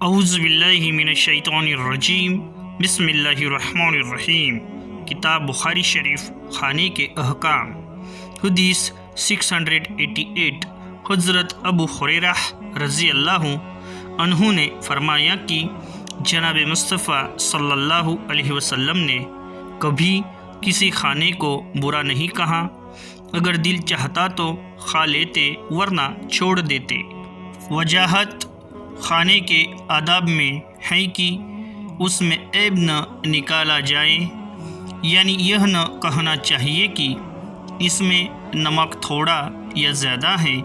اعوذ باللہ من الشیطان الرجیم بسم اللہ الرحمن الرحیم۔ کتاب بخاری شریف کھانے کے احکام، حدیث 688۔ حضرت ابو ہریرہ رضی اللہ عنہ نے فرمایا کہ جناب مصطفیٰ صلی اللہ علیہ وسلم نے کبھی کسی کھانے کو برا نہیں کہا، اگر دل چاہتا تو کھا لیتے ورنہ چھوڑ دیتے۔ وجاہت کھانے کے آداب میں ہے کہ اس میں عیب نہ نکالا جائے، یعنی یہ نہ کہنا چاہیے کہ اس میں نمک تھوڑا یا زیادہ ہے،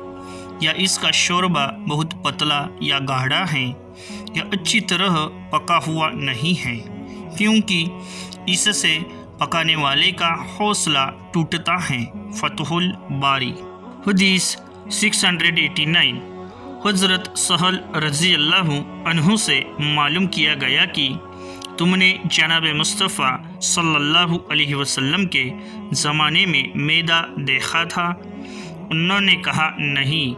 یا اس کا شوربہ بہت پتلا یا گاڑھا ہے، یا اچھی طرح پکا ہوا نہیں ہے، کیونکہ اس سے پکانے والے کا حوصلہ ٹوٹتا ہے۔ فتح الباری۔ حدیث 689۔ حضرت سہل رضی اللہ عنہ سے معلوم کیا گیا کہ تم نے جناب مصطفیٰ صلی اللہ علیہ وسلم کے زمانے میں میدہ دیکھا تھا؟ انہوں نے کہا نہیں۔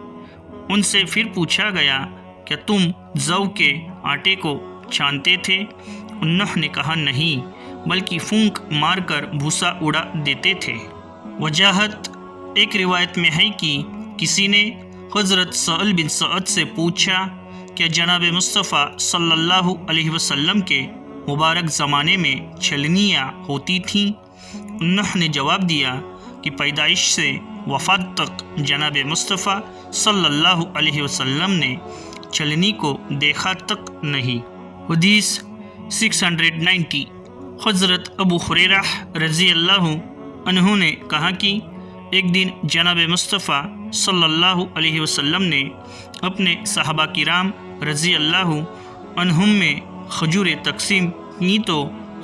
ان سے پھر پوچھا گیا کہ تم جو کے آٹے کو چھانتے تھے؟ انہوں نے کہا نہیں، بلکہ پھونک مار کر بھوسا اڑا دیتے تھے۔ وجاہت ایک روایت میں ہے کہ کسی نے حضرت سہل بن سعد سے پوچھا کہ جناب مصطفیٰ صلی اللہ علیہ وسلم کے مبارک زمانے میں چھلنیاں ہوتی تھیں؟ انہوں نے جواب دیا کہ پیدائش سے وفات تک جناب مصطفیٰ صلی اللہ علیہ وسلم نے چھلنی کو دیکھا تک نہیں۔ حدیث 690۔ حضرت ابو ہریرہ رضی اللہ عنہ نے کہا کہ ایک دن جناب مصطفیٰ صلی اللہ علیہ وسلم نے اپنے صحابہ کرام رضی اللہ عنہم میں کھجوریں تقسیم کی تو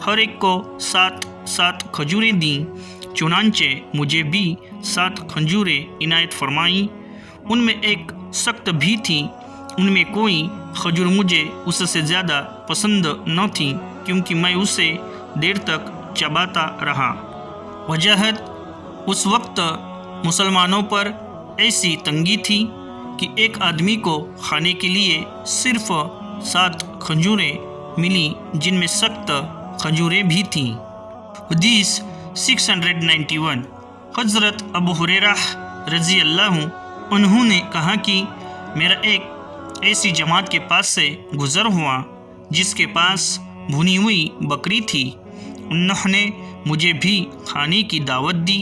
ہر ایک کو 7 کھجوریں دیں، چنانچہ مجھے بھی 7 کھجوریں عنایت فرمائیں۔ ان میں ایک سخت بھی تھی، ان میں کوئی کھجور مجھے اس سے زیادہ پسند نہ تھی، کیونکہ میں اسے دیر تک چباتا رہا۔ وجاہت اس وقت مسلمانوں پر ایسی تنگی تھی کہ ایک آدمی کو کھانے کے لیے صرف 7 کھجوریں ملی، جن میں سخت کھجوریں بھی تھیں۔ حدیث 691۔ حضرت ابو ہریرہ رضی اللہ عنہ نے کہا کہ میرا ایک ایسی جماعت کے پاس سے گزر ہوا جس کے پاس بھنی ہوئی بکری تھی۔ انہوں نے مجھے بھی کھانے کی دعوت دی،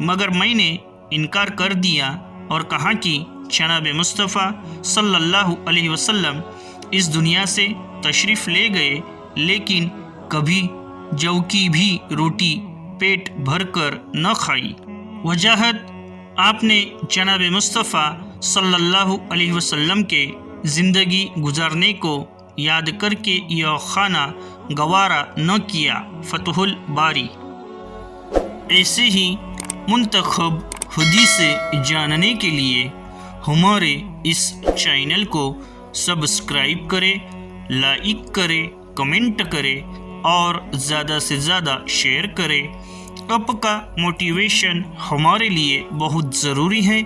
مگر میں نے انکار کر دیا اور کہا کہ جناب مصطفیٰ صلی اللہ علیہ وسلم اس دنیا سے تشریف لے گئے، لیکن کبھی جو کی بھی روٹی پیٹ بھر کر نہ کھائی۔ وجاہت آپ نے جناب مصطفیٰ صلی اللہ علیہ وسلم کے زندگی گزارنے کو یاد کر کے یہ کھانا گوارا نہ کیا۔ فتح الباری۔ ایسے ہی منتخب حدیث جاننے کے لیے ہمارے اس چینل کو سبسکرائب کرے، لائک کرے، کمنٹ کرے اور زیادہ سے زیادہ شیئر کرے۔ آپ کا موٹیویشن ہمارے لیے بہت ضروری ہے۔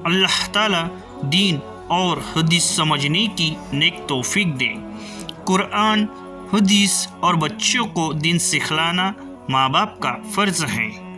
اللہ تعالیٰ دین اور حدیث سمجھنے کی نیک توفیق دے۔ قرآن، حدیث اور بچوں کو دین سکھلانا ماں باپ کا فرض ہے۔